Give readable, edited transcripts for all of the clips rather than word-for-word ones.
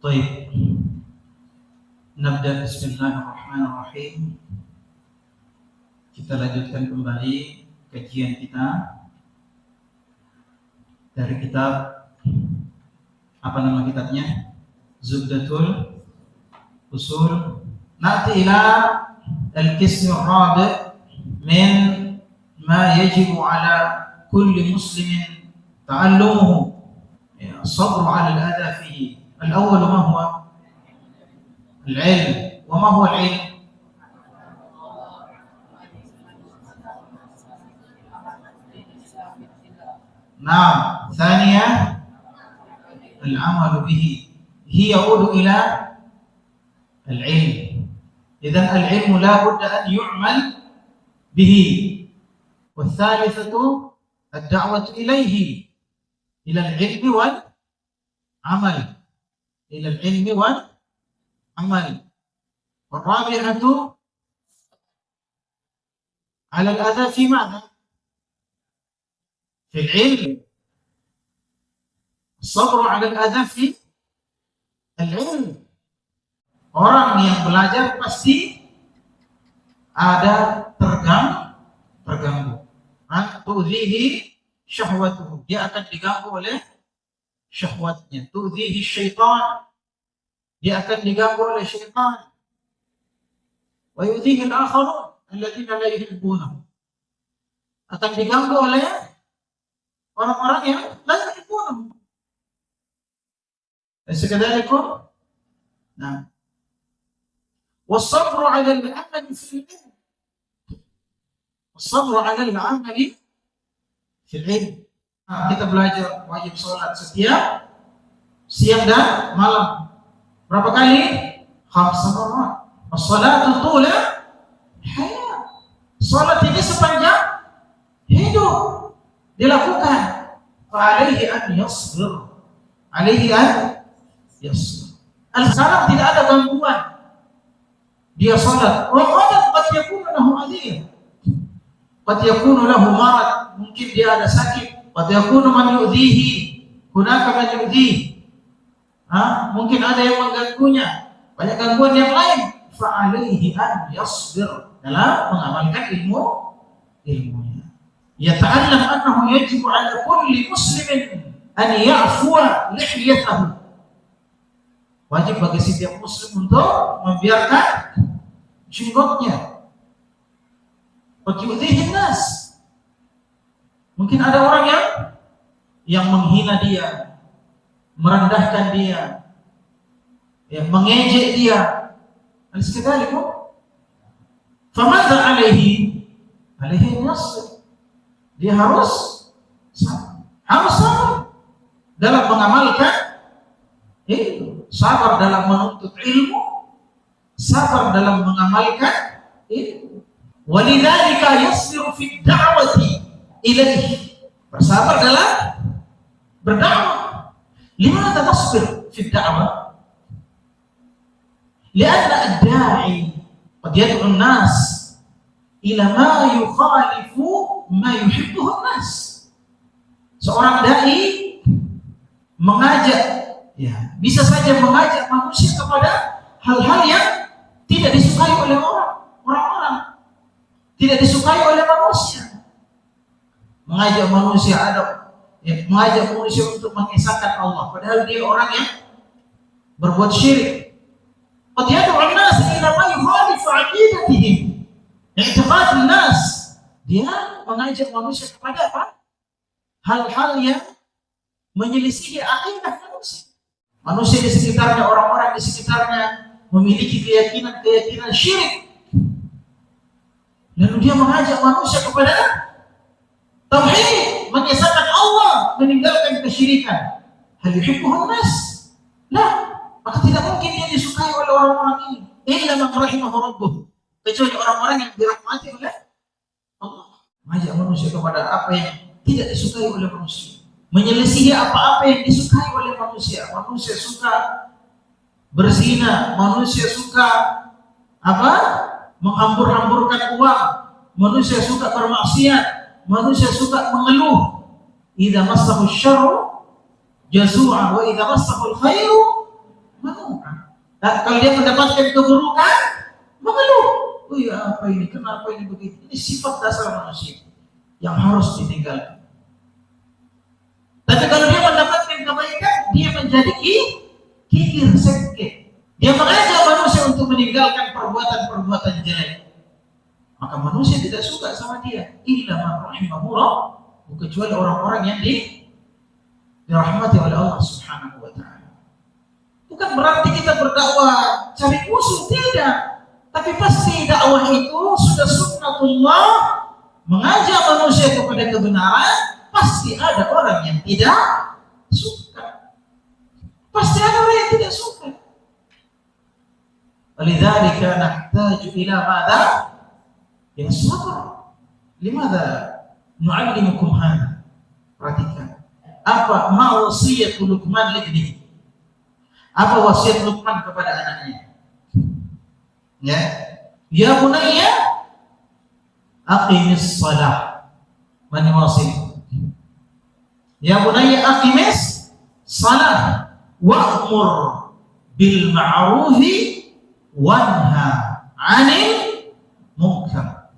Baik, nabda bismillahirrahmanirrahim. Kita lanjutkan kembali kajian kita dari kitab, apa nama kitabnya? Zubdatul Usul. Na'ti ila al-qism ar-rabi' min ma yajibu ala kulli muslimin ta'allumuhu, as-sabru ala al-adha fihi. الأول ما هو؟ العلم. وما هو العلم؟ نعم. ثانيا العمل به، هي يعود إلى العلم. إذن العلم لا بد أن يعمل به. والثالثة الدعوة إليه، إلى العلم والعمل، إلى العلم والعمل. والرابعة على الأذى في ماذا؟ في العلم. الصبر على الأذى في العلم. Orang yang belajar pasti ada terganggu. Tu'dhihi syahwatuhu, dia akan diganggu oleh syahwatnya. Tu'dhihi syaitan, dia akan diganggu oleh syaitan. Wa yu'dhihi al-akharun alladziina la yuhibbunahu, akan diganggu oleh orang-orang yang la yuhibbunahu. Sekadalikum, nah, was-sabru 'ala al-'amali fil 'ilm. Was-sabru 'ala al-'amali fil 'ilm. Kita belajar wajib sholat setiap siang dan malam. Berapa kali? 5 marat. As-salatu tula hayat. Salat ini sepanjang hidup dilakukan. Fa'alaihi an yasbir. Alaihi an yasbir. Al-salam tidak ada gangguan. Dia salat. Wa qad yakunu lahu adhiyah. Qad yakunu lahu marad. Mungkin dia ada sakit. Qad yakunu man yu'dhihi, hunaka man yu'dhihi. Mungkin ada yang mengganggunya, banyak gangguan yang lain. Fa'alaihi an yasbir, dalam mengamalkan ilmunya. Yata'allam annahu yajibu 'ala kulli muslimin an ya'fuwa lihyatahu. Wajib bagi setiap muslim untuk membiarkan jenggotnya. Qad yu'dhihi an-nas. Mungkin ada orang yang menghina dia, merendahkan dia, mengejek dia. Al-sekadalikum. Famadha alaihi? Alaihi nasr. Dia harus sabar dalam mengamalkan ilmu, sabar dalam menuntut ilmu, sabar dalam mengamalkan ilmu. Walidzalika yasbiru fi ad-da'wati ilaihi, bersabar dalam berdakwah. Limadha tasbir fi ad-da'wah? Lianna ad-da'i qad yad'u an-nas ila ma yukhalifu ma yuhibbuhu an-nas. Seorang dai mengajak, bisa saja mengajak manusia kepada hal-hal yang tidak disukai oleh orang-orang, tidak disukai oleh manusia. Mengajak manusia mengajak manusia untuk mengesahkan Allah, padahal dia orang yang berbuat syirik. Qad yad'u an-nas ila ma yukhalifu 'aqidatihim, i'tiqad an-nas. Dia mengajak manusia kepada apa? Hal-hal yang menyelisihi akidah manusia. Manusia di sekitarnya, orang-orang di sekitarnya memiliki keyakinan syirik. Lalu dia mengajak manusia kepada tauhid, mengesahkan Allah, meninggalkan kesyirikan. Hal yuhibbuhu an-nas? Lah, maka tidak mungkin dia disukai oleh orang-orang ini. Illa man rahimahu rabbuh, kecuali orang-orang yang dirahmati oleh Allah. Mengajak manusia kepada apa yang tidak disukai oleh manusia, menyelisihi apa-apa yang disukai oleh manusia. Manusia suka berzina, manusia suka menghambur-hamburkan uang, manusia suka bermaksiat, manusia suka mengeluh. Idza massahu syarru jazua wa idza massahu khairu mengeluhkan. Dan kalau dia mendapatkan keburukan, mengeluh. Oh ya, apa ini? Kenapa ini begitu? Ini sifat dasar manusia yang harus ditinggalkan. Tapi kalau dia mendapatkan kebaikan, dia menjadi kikir, sengket. Dia mengajak manusia untuk meninggalkan perbuatan-perbuatan jelek. Maka manusia tidak suka sama dia. Illa man rahimahullah, kecuali orang-orang yang dirahmati oleh Allah Subhanahu wa taala. Bukan berarti kita berdakwah cari musuh, tidak. Tapi pasti dakwah itu sudah sunnatullah, mengajak manusia kepada kebenaran, pasti ada orang yang tidak suka. Pasti ada orang yang tidak suka. Walidzalika nahtaju ila madza? Ya sabar. Limadza nu'allimukum hadza? Perhatikan. Apa ma'wasiyatul Luqman libnihi? Apa wasiat Luqman kepada anaknya? Ya. Ya bunayya aqimis shalah. Man yuwasil? Ya bunayya aqimis shalah wa'mur bil ma'rufi wanha 'anil munkar.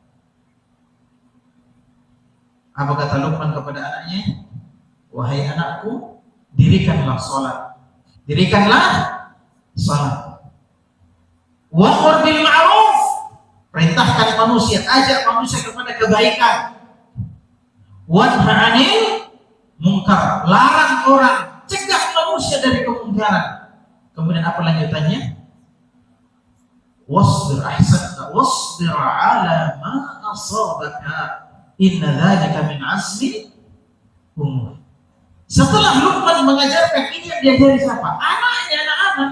Apa kata Luqman kepada anaknya? Wahai anakku, dirikanlah salat. Dirikanlah salat. Wa'mur bil ma'ruf, perintahkan manusia, ajak manusia kepada kebaikan. Wanha 'anil munkar, larang orang, cegah manusia dari kemungkaran. Kemudian apa lanjutannya? Wasbir ahsanta wasbir 'ala ma asabaka inna dzalika min azmi umur. Setelah Luqman mengajarkan ini, yang diajari siapa? Anaknya, anak-anak.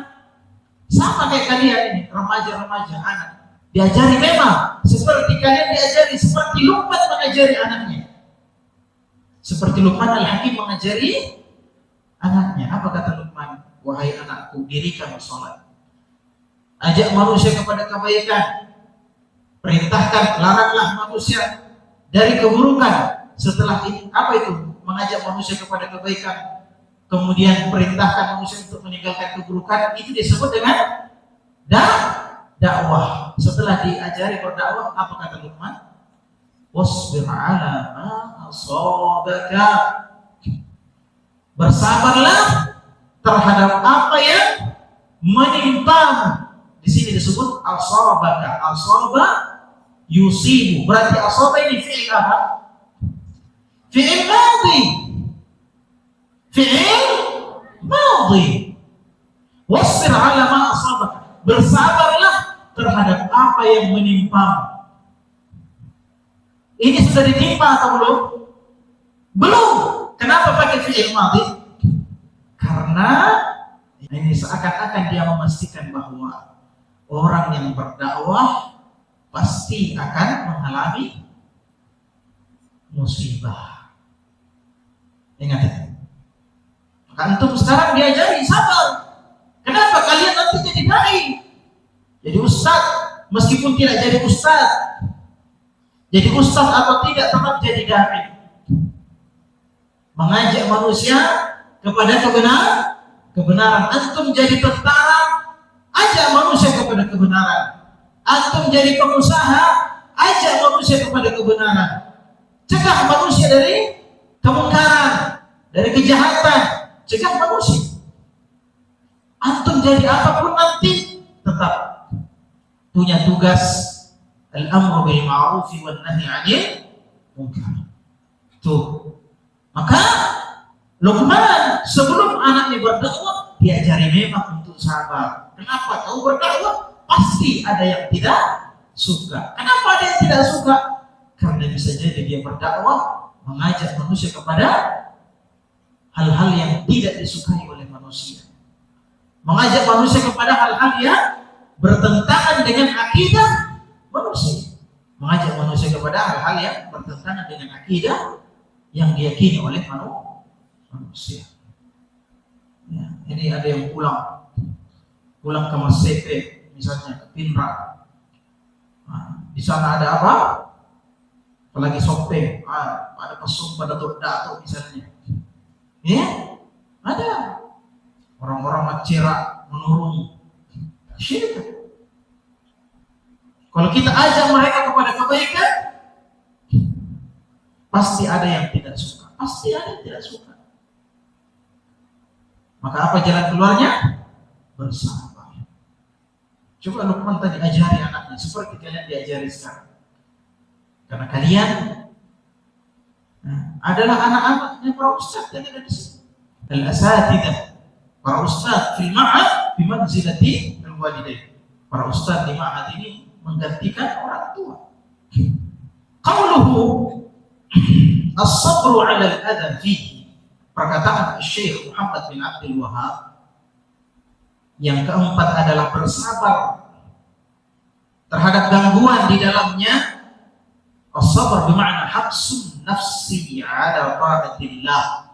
Sama kayak kalian ini, remaja-remaja, anak. Diajari memang seperti kalian diajari, seperti Luqman mengajari anaknya. Seperti Luqman Al-Hakim mengajari anaknya. Apa kata Luqman? Wahai anakku, dirikan salat. Ajak manusia kepada kebaikan. Perintahkan, laranglah manusia dari keburukan. Setelah itu, apa itu? Mengajak manusia kepada kebaikan, kemudian perintahkan manusia untuk meninggalkan keburukan, itu disebut dengan dakwah. Setelah diajari berdakwah, apa kata Luqman? Wasbir 'ala ma asabaka. Bersabarlah terhadap apa yang menimpamu. Di sini disebut asabaka. Asaba yusibu. Berarti asaba ini fi'il apa? Fi'il madhi. Fi'il madhi. Wasbir 'ala ma asabaka. Bersabarlah terhadap apa yang menimpamu. Ini sudah ditimpa atau belum? Belum. Kenapa pakai fi'il madhi? Karena ini seakan-akan dia memastikan bahwa orang yang berdakwah pasti akan mengalami musibah. Ingat itu. Maka antum sekarang diajari sabar. Kenapa kalian nanti jadi dai? Jadi ustaz, meskipun tidak jadi ustaz. Jadi ustaz atau tidak, tetap jadi dai. Mengajak manusia kepada kebenaran. Antum jadi tentara, ajak manusia kepada kebenaran. Antum jadi pengusaha, ajak manusia kepada kebenaran. Cegah manusia dari kemungkaran, dari kejahatan. Cegah manusia. Antum jadi apapun nanti, tetap punya tugas al-amru bil ma'ruf wan nahy 'anil munkar. Tuh. Maka Luqman sebelum anaknya berdakwah, diajari memang untuk sabar. Kenapa? Kau berdakwah pasti ada yang tidak suka. Kenapa ada yang tidak suka? Karena bisa jadi dia berdakwah mengajak manusia kepada hal-hal yang tidak disukai oleh manusia. Mengajak manusia kepada hal-hal yang bertentangan dengan akidah manusia. Mengajak manusia kepada hal-hal yang bertentangan dengan akidah yang diyakini oleh manusia. Ya, ini ada yang pulang ke Masepe, misalnya ke Pinra. Nah, di sana ada apa? Apalagi shopping, ada pesum pada dato misalnya. Ya, ada orang-orang macera menurun. Syirik. Kalau kita ajak mereka kepada kebaikan, pasti ada yang tidak suka. Pasti ada yang tidak suka. Maka apa jalan keluarnya? Bersabar. Coba Luqman tadi ajari anaknya seperti kalian diajari sekarang. Karena kalian adalah anak-anaknya para ustaz yang ada di sini. Al-asatidah, para ustaz fil ma'had bi manzilati al-walidain. Para ustaz di ma'had ini menggantikan orang tua. Qauluhu as-sabru 'ala al-adha fihi. Perkataan Syekh Muhammad bin Abdul Wahab yang keempat adalah bersabar terhadap gangguan di dalamnya. As-sabr bermakna habsun nafsi 'ala ta'atillah.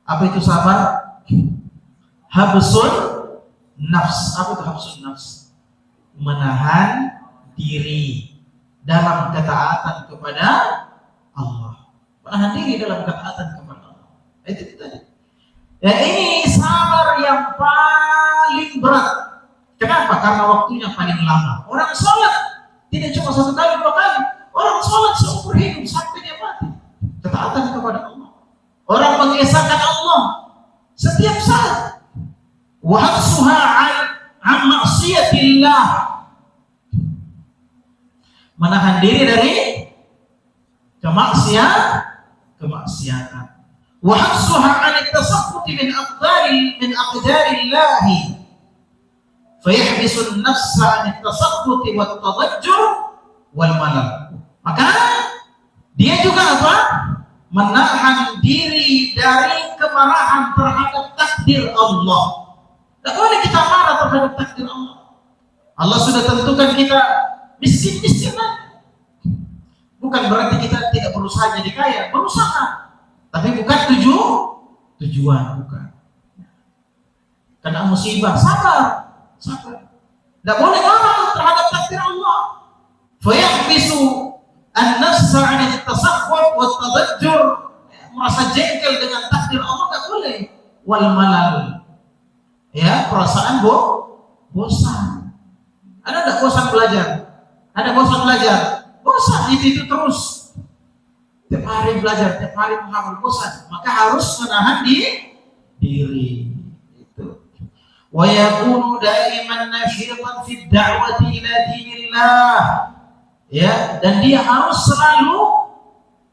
Apa itu sabar? Habsun nafs. Apa itu habsun nafs? Menahan diri dalam ketaatan kepada Allah. Menahan diri dalam ketaatan kepada Allah. Itu tadi. Ya, ini sabar yang paling berat. Kenapa? Karena waktunya paling lama. Orang sholat tidak cuma 1 kali 2 kali. Orang sholat seumur hidup sampai dia mati. Ketaatan kepada Allah. Orang mengesahkan Allah setiap saat. Wa hafsuha 'an ma'siyatillah. Menahan diri dari kemaksiatan. Wa hafsuha 'an at-tasaffut min aqdarillah. Fayahbisu an-nafsa 'an at-tasaffut wa at-tadajjur wal malal. Maka dia juga apa? Menahan diri dari kemarahan terhadap takdir Allah. Tidak boleh kita marah terhadap takdir Allah. Allah sudah tentukan kita miskin-miskin. Bukan berarti kita tidak berusaha jadi kaya, berusaha. Tapi bukan tujuan, bukan. Kena musibah, sabar. Tidak boleh marah terhadap takdir Allah. Fayahbisu an-nafsa 'an at-tasakhkhut wa at-tadajjur. Merasa jengkel dengan takdir Allah enggak boleh. Wal malal. Ya, perasaan bosan. Ada enggak bosan belajar? Ada bosan belajar? Bosan itu terus. Tiap hari belajar, tiap hari menghafal, bosan. Maka harus menahan diri. Itu. Wa yakunu daiman nashitan fi ad-da'wati ila dinillah. Ya, dan dia harus selalu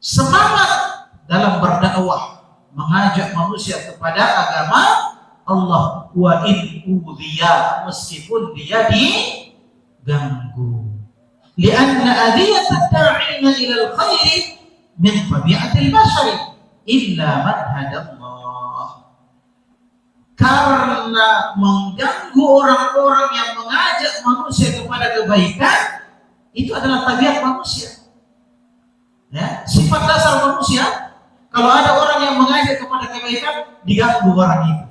semangat dalam berdakwah, mengajak manusia kepada agama Allah. Wa in udhiya, meskipun dia diganggu. Lianna adiyat ad-da'ina ila al-khair min tabi'atil bashari illa man hadallah. Karena mengganggu orang-orang yang mengajak manusia kepada kebaikan itu adalah tabiat manusia. Ya, sifat dasar manusia. Kalau ada orang yang mengajak kepada kebaikan, diganggu orang itu.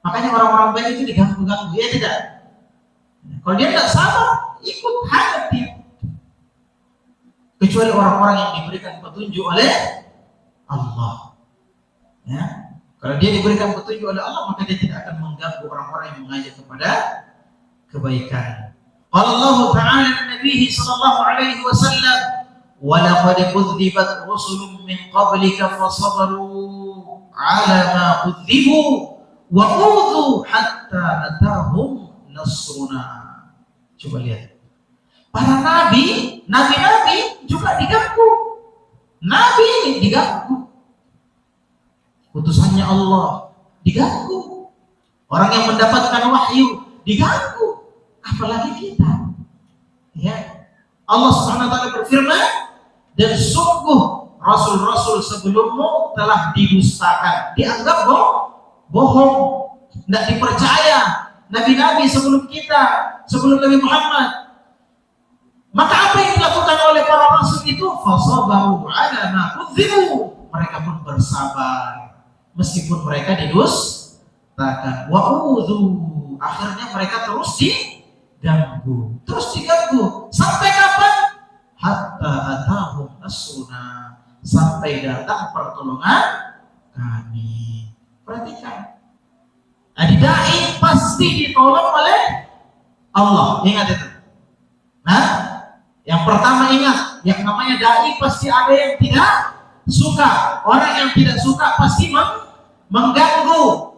Makanya orang-orang baik itu diganggu-ganggu, ya tidak. Kalau dia tidak sabar, ikut hanyut dia. Kecuali orang-orang yang diberikan petunjuk oleh Allah. Ya, kalau dia diberikan petunjuk oleh Allah, maka dia tidak akan mengganggu orang-orang yang mengajak kepada kebaikan. Allah Ta'ala Nabi sallallahu alaihi wasallam, wa laqad kudzibat rusulun min qablika fasabaru 'ala ma kudzibu wa udhu hatta atahum nasruna. Coba lihat. Para nabi juga diganggu. Nabi diganggu. Utusannya Allah diganggu. Orang yang mendapatkan wahyu diganggu. Apalagi kita. Ya. Allah Subhanahu wa taala berfirman, dan sungguh rasul-rasul sebelummu telah didustakan, dianggap bohong, tidak dipercaya. Nabi-nabi sebelum kita, sebelum Nabi Muhammad. Maka apa yang dilakukan oleh para rasul itu? Fasabaru 'ala ma kudzibu. Mereka pun bersabar meskipun mereka didustakan. Wa udhu. Akhirnya mereka terus diganggu. Sampai kapan? Hatta atahum nasruna. Sampai datang pertolongan kami. Perhatikan. Dai pasti ditolong oleh Allah. Ingat itu. Nah, yang pertama ingat, yang namanya dai pasti ada yang tidak suka. Orang yang tidak suka pasti mengganggu.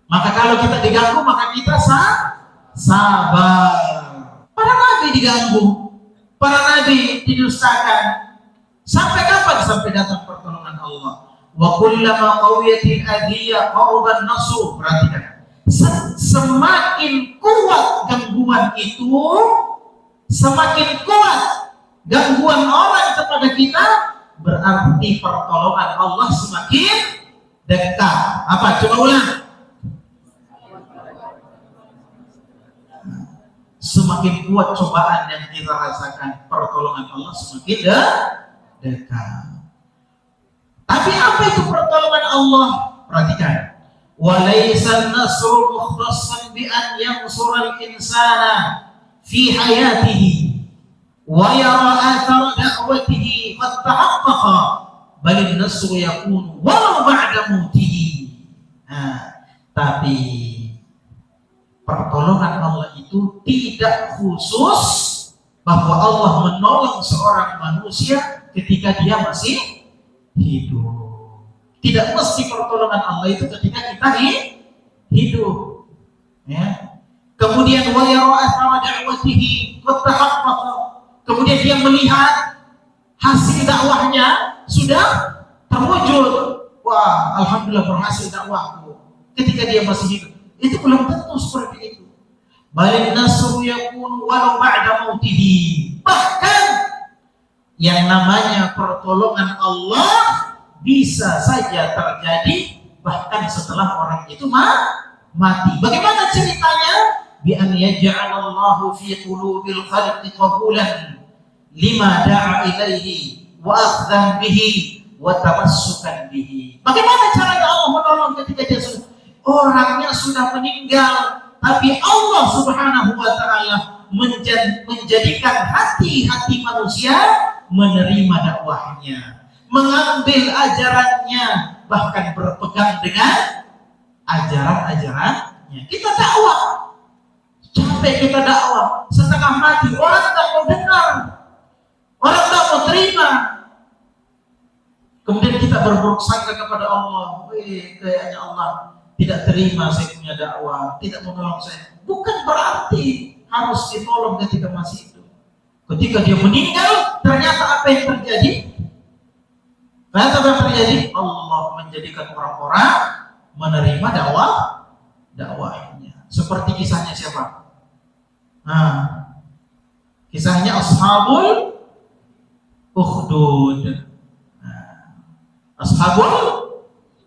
Maka kalau kita diganggu, maka kita sabar. Para nabi diganggu, para nabi didustakan. Sampai kapan? Sampai datang pertolongan Allah. Wa kullama qawiyatil adiyya qaraban nasr. Perhatikan. Semakin kuat gangguan itu, semakin kuat gangguan orang kepada kita, berarti pertolongan Allah semakin dekat. Apa? Coba ulang. Semakin kuat cobaan yang kita rasakan, pertolongan Allah semakin dekat. Tapi apa itu pertolongan Allah? Perhatikan. Walaysa an-nasru mukhtassan bi an yansura al-insana fi hayatihi wa yara athara da'watihi qad tahaqqaqa bal an-nasru yakunu walau ba'da mautihi. Tapi pertolongan Allah itu tidak khusus bahwa Allah menolong seorang manusia ketika dia masih hidup. Tidak mesti pertolongan Allah itu ketika kita hidup. Ya. Kemudian wa yara athara da'watihi qad tahaqqaqa. Kemudian dia melihat hasil dakwahnya sudah terwujud. Wah, alhamdulillah berhasil dakwahku ketika dia masih hidup. Itu belum tentu seperti itu. Balin nasru yakun walau ba'da mautihi. Bahkan yang namanya pertolongan Allah bisa saja terjadi bahkan setelah orang itu mati. Bagaimana ceritanya? Bi an yaj'alallahu fi qulubil khalqi qabulan lima da'a ilaihi wa akhdhan bihi wa tamassukan bihi. Bagaimana caranya Allah menolong ketika dia orangnya sudah meninggal, tapi Allah Subhanahu wa taala menjadikan hati-hati manusia menerima dakwahnya, mengambil ajarannya, bahkan berpegang dengan ajaran-ajarannya. Kita dakwah, capek kita dakwah, setengah mati, orang tak mau dengar, orang tak mau terima. Kemudian kita berburuk sangka kepada Allah, kayaknya Allah tidak terima saya punya dakwah, tidak menolong saya. Bukan berarti harus ditolong ketika masih hidup. Ketika dia meninggal, ternyata apa yang terjadi? Ternyata apa yang terjadi? Allah menjadikan orang-orang menerima dakwahnya. Seperti kisahnya siapa? Kisahnya Ashabul Ukhdud. Ashabul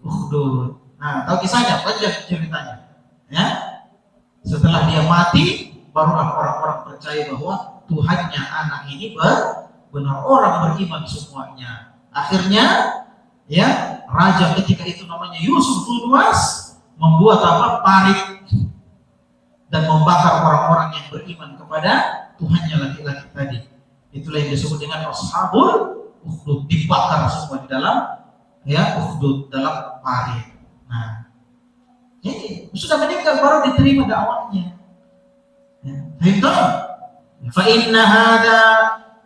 Ukhdud. Tahu kisahnya, panjang ceritanya. Ya, setelah dia mati, barulah orang-orang percaya bahwa Tuhannya anak ini benar, orang beriman semuanya. Akhirnya, ya, raja ketika itu namanya Yusuf bin Nuwas membuat parit dan membakar orang-orang yang beriman kepada Tuhannya laki-laki tadi. Itulah yang disebut dengan Ashabul Ukhdud, dibakar semua di dalam Ukhdud, dalam parit. Jadi sudah meninggal baru diterima dakwahnya. Itu, fa inna hada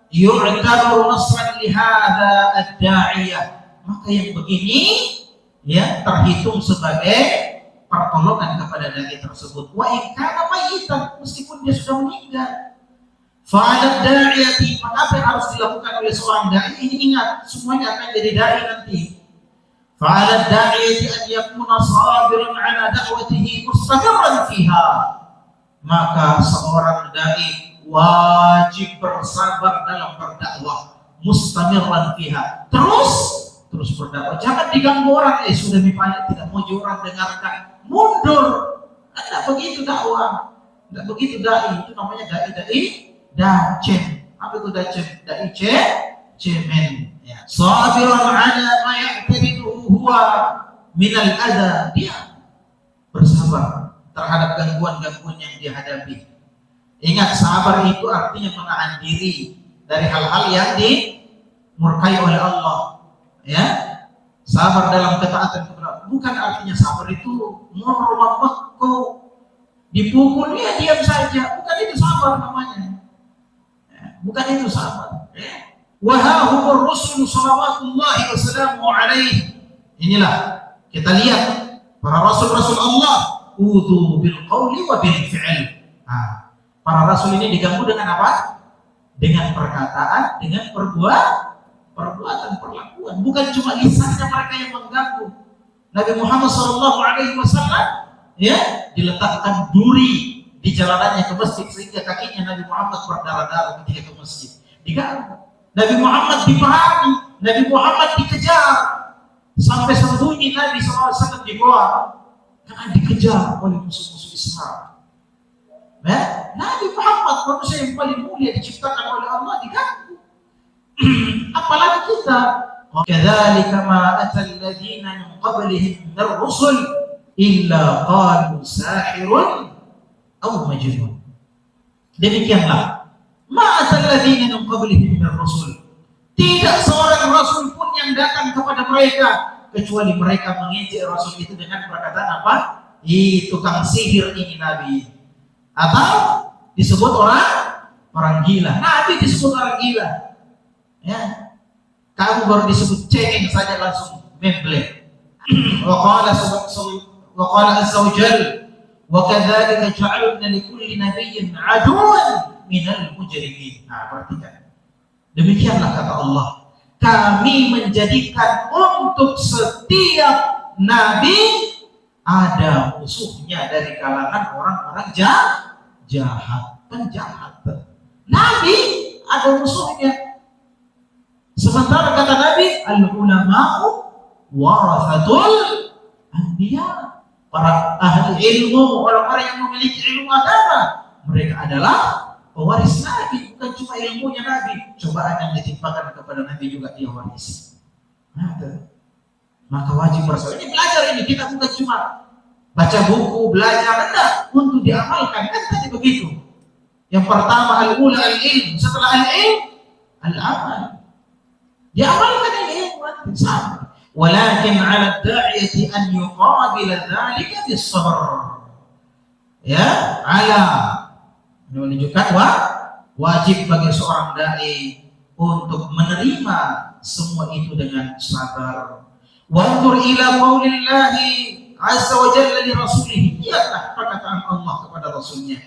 yu'tabaru nasran li hada ad-da'iyah. Maka yang begini terhitung sebagai pertolongan kepada dai tersebut. Wa in kana mayyitan, meskipun dia sudah meninggal. Fa ad-da'iyati, maka apa yang harus dilakukan oleh seorang dai? Ini ingat, semuanya akan jadi dai nanti. فعلى الداعية أن يكون صابرا على دعوته مستمرا فيها. Maka seorang dai wajib bersabar dalam berdakwah, mustamirran fiha, terus berdakwah. Jangan diganggu orang, sudah misalnya tidak mau orang dengarkan, mundur. Tidak begitu dakwah, tidak begitu dai. Itu namanya dai dacen. Apa itu dacen? Dai cemen. Sabiran ala ma ya'tabiduhu huwa minal adha. Dia bersabar terhadap gangguan-gangguan yang dihadapi. Ingat, sabar itu artinya menahan diri dari hal-hal yang dimurkai oleh Allah. Ya, sabar dalam ketaatan kepada Allah. Bukan artinya sabar itu dipukul ya diam saja, bukan itu sabar namanya. Bukan itu sabar. Wahahumur rusul salawatullahi wassalamu alaihi. Inilah kita lihat para rasul-rasul Allah, udhu bil qawli wa bil fi'l. Para rasul ini diganggu dengan apa? Dengan perkataan, dengan perbuatan, perlakuan. Bukan cuma lisannya mereka yang mengganggu. Nabi Muhammad SAW ya diletakkan duri di jalanannya ke masjid sehingga kakinya Nabi Muhammad berdarah-darah ketika ke masjid. Diganggu. Nabi Muhammad diperangi, Nabi Muhammad dikejar sampai sembunyi Nabi SAW di goa karena dikejar oleh musuh-musuh Islam. Nabi Muhammad manusia yang paling mulia diciptakan oleh Allah diganggu. Apalagi kita. Kadzalika ma atal ladzina min qablihim min ar-rusul illa qalu sahirun aw majnun. Demikianlah ma atal ladzina min qablihim min ar-rusul. Tidak seorang rasul pun yang datang kepada mereka kecuali mereka mengejek rasul itu dengan perkataan apa? Tukang sihir ini Nabi. Atau disebut orang gila. Nabi disebut orang gila. Ya. Kamu baru disebut cengeng saja langsung membleh. Wa qala azza wa jalla wa kadzalika ja'alna likulli nabiyyin aduwwan minal mujrimin. Perhatikan. Demikianlah kata Allah. Kami menjadikan untuk setiap nabi ada musuhnya dari kalangan orang-orang jahat, penjahat. Nabi ada musuhnya. Sementara kata Nabi, al-ulama'u warathatul anbiya. Para ahli ilmu, orang-orang yang memiliki ilmu agama, mereka adalah pewaris Nabi, bukan cuma ilmunya Nabi. Cobaan yang ditimpakan kepada Nabi juga dia warisi. Maka wajib bersama. Ini belajar ini, kita bukan cuma baca buku, belajar, enggak, untuk diamalkan, kan tadi begitu. Yang pertama al-ula al-ilm, setelah al-ilm al-amal. Diamalkan ilmu sama. Walakin 'ala ad-da'iyati an yuqabila dzalika bis-sabr. Ya, ala menunjukkan wajib bagi seorang dai untuk menerima semua itu dengan sabar. Wanzur ila qaulillahi azza wa jalla li rasulih. Lihatlah perkataan Allah kepada rasulnya.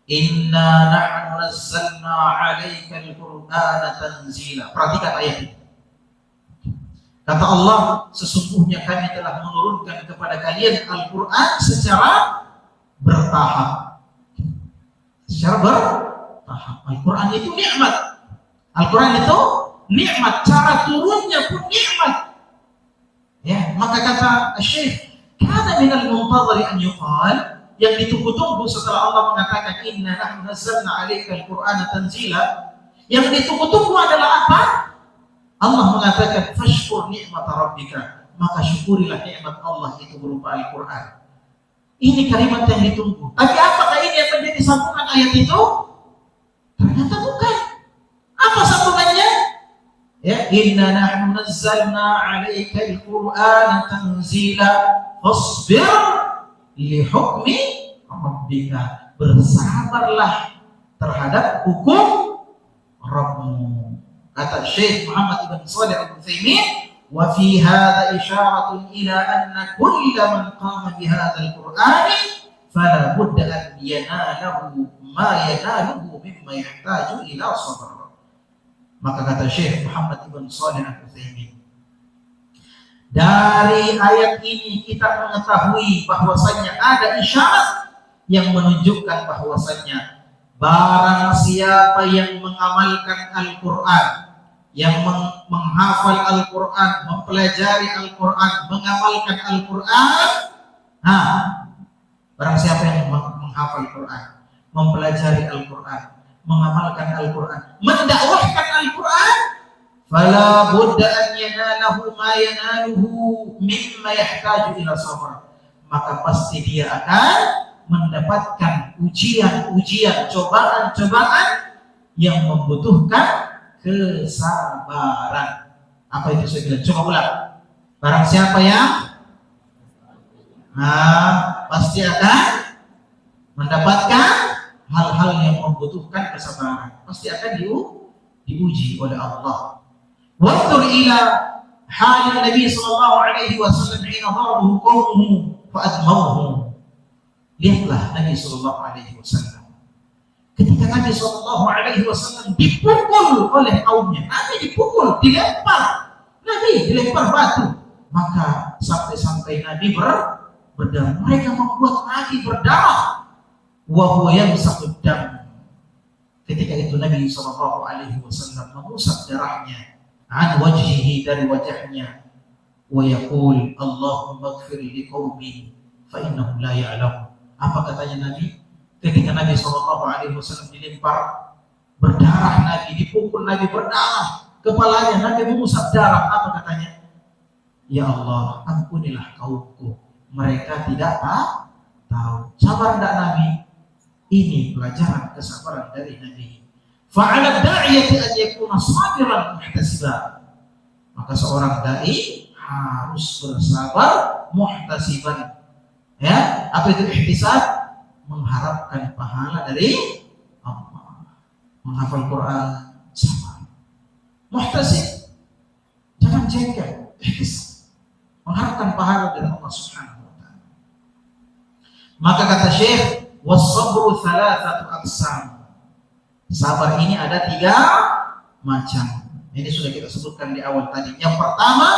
Inna nahnu nazzalna 'alaika al-Qur'ana tanzila. Perhatikan ayat ini. Kata Allah, sesungguhnya kami telah menurunkan kepada kalian Al-Quran secara bertahap. Secara bertahap. Al-Quran itu nikmat. Al-Quran itu nikmat. Cara turunnya pun nikmat. Ya, maka kata Syekh, kana minal muntazari an yuqal, yang ditunggu-tunggu setelah Allah mengatakan inna nahnu nazzalna 'alaika al-Qur'ana tanzila, yang ditunggu-tunggu adalah apa? Allah mengatakan fashkur ni'mat rabbika, maka syukurilah nikmat Allah itu berupa Al-Qur'an. Ini kalimat yang ditunggu. Tapi apakah ini yang menjadi sambungan ayat itu? Ternyata bukan. Apa sambungannya? Ya, inna nahnu nazzalna 'alaika al-Qur'ana tanzila fasbir li hukmi rabbika. Bersabarlah terhadap hukum Rabbmu. Kata Syekh Muhammad ibn Shalih al-Utsaimin, wa fi hadha isyaratun ila anna kulla man qama bi hadzal qur'ani fala budda an yanalahu ma yanaluhu mimma yahtaju ila sabr. Maka kata Syekh Muhammad ibn Shalih al-Utsaimin, dari ayat ini kita mengetahui bahwasanya ada isyarat yang menunjukkan bahwasanya barang siapa yang mengamalkan Al-Quran, yang menghafal Al-Quran, mempelajari Al-Quran, mengamalkan Al-Quran, barang siapa yang menghafal Al-Quran, mempelajari Al-Quran, mengamalkan Al-Quran, mendakwahkan Al-Quran, fala budda an yanalahu ma yanaluhu mimma yahtaju ila sabr, maka pasti dia akan mendapatkan ujian-ujian, cobaan-cobaan yang membutuhkan kesabaran. Apa itu saya bilang? Coba ulang. Barang siapa yang pasti akan mendapatkan hal-hal yang membutuhkan kesabaran, pasti akan diuji oleh Allah. Wanzur ila hal Nabi sallallahu alaihi wasallam hina darabahu qaumuhu fa admawhu. Lihatlah Nabi sallallahu alaihi wasallam ketika Nabi sallallahu alaihi wasallam dipukul oleh kaumnya. Nabi dipukul, dilempar batu, maka sampai Nabi berdarah. Mereka membuat Nabi berdarah. Wa huwa yamsaqud dam. Ketika itu Nabi sallallahu alaihi wasallam mengusap darahnya an wajhihi, dari wajahnya, wa yaqul Allahumma ighfir li qaumi fa innahum la ya'lamun. Apa katanya Nabi ketika Nabi sallallahu alaihi wasallam dilempar berdarah, Nabi dipukul, Nabi berdarah kepalanya, Nabi mengusap darah? Apa katanya? Ya Allah, ampunilah kaumku, mereka tidak tahu. Sabar enggak Nabi? Ini pelajaran kesabaran dari Nabi. Fa'ala da'iyati an yakuna sabiran muhtasiban. Maka seorang dai harus bersabar muhtasiban. Ya, apa itu ihtisab? Mengharapkan pahala dari Allah. Menghafal Quran, sabar. Muhtasib, jangan jengkel. Ihtisab, mengharapkan pahala dari Allah Subhanahu wa taala. Maka kata Syekh, was-sabru thalathatu aqsam. Sabar ini ada 3 macam. Ini sudah kita sebutkan di awal tadi. Yang pertama,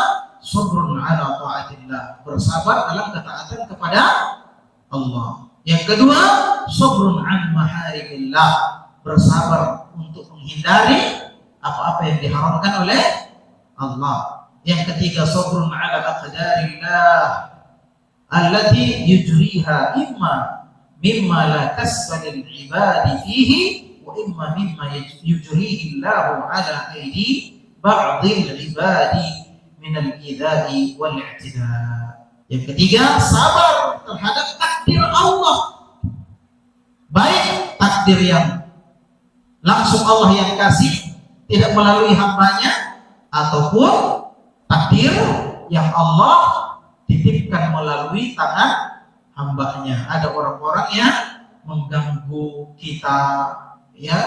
sabrun ala ta'atillah, bersabar dalam ketaatan kepada Allah. Yang kedua, sabrun an maharimillah, bersabar untuk menghindari apa-apa yang diharamkan oleh Allah. Yang ketiga, sabrun ala aqdarillah allati yujriha mimma la kasba lil ibadi fihi wa imma mimma yujrihi Allah ala aidi ba'dil ibadi min al-idha'i wal i'tida'. Yang ketiga, sabar terhadap takdir Allah, baik takdir yang langsung Allah yang kasih tidak melalui hambanya, ataupun takdir yang Allah titipkan melalui tangan hambanya. Ada orang-orang yang mengganggu kita, ya,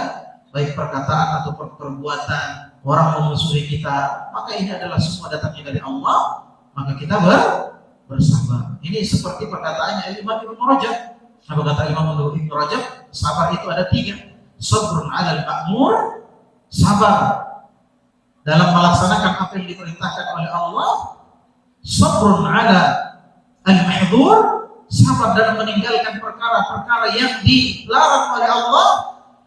baik perkataan atau perbuatan, orang memusuhi kita, maka ini adalah semua datangnya dari Allah, maka kita bersabar. Ini seperti perkataannya Imam Ibn Rajab. Apa kata Imam Ibn Rajab? Sabar itu ada 3. Sabrun 'alal ma'mur, sabar dalam melaksanakan apa yang diperintahkan oleh Allah. Sabrun 'ala al-mahdhur, sabar dalam meninggalkan perkara-perkara yang dilarang oleh Allah.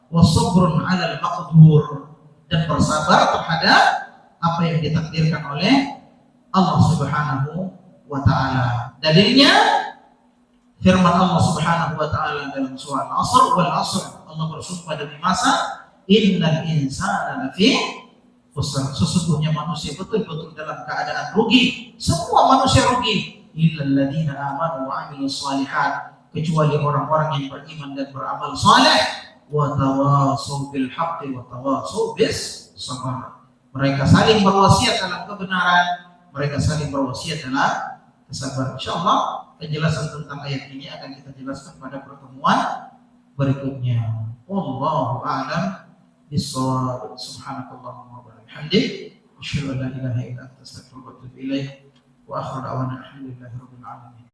Wa sabrun 'ala al-maqdur, dan bersabar terhadap apa yang ditakdirkan oleh Allah Subhanahu wa ta'ala. Dalilnya firman Allah Subhanahu wa ta'ala dalam surah Al-Asr, wal 'asr, Allah bersumpah demi masa, innal insana lafi khusr, sesungguhnya manusia betul-betul dalam keadaan rugi. Semua manusia rugi, illal ladzina amanu wa 'amilus shalihat, kecuali orang-orang yang beriman dan beramal saleh, wa tawassaw bil haqqi wa tawassaw bis sabr. Mereka saling berwasiat dalam kebenaran, mereka saling berwasiat dalam kesabaran. Insyaallah penjelasan tentang ayat ini akan kita jelaskan pada pertemuan berikutnya. Wallahu a'lam bissawab. Subhanakallahumma wa bihamdik, asyhadu an la ilaha illa anta, astaghfiruka wa atubu ilaik. Wa akhiru da'wana alhamdulillahi rabbil alamin.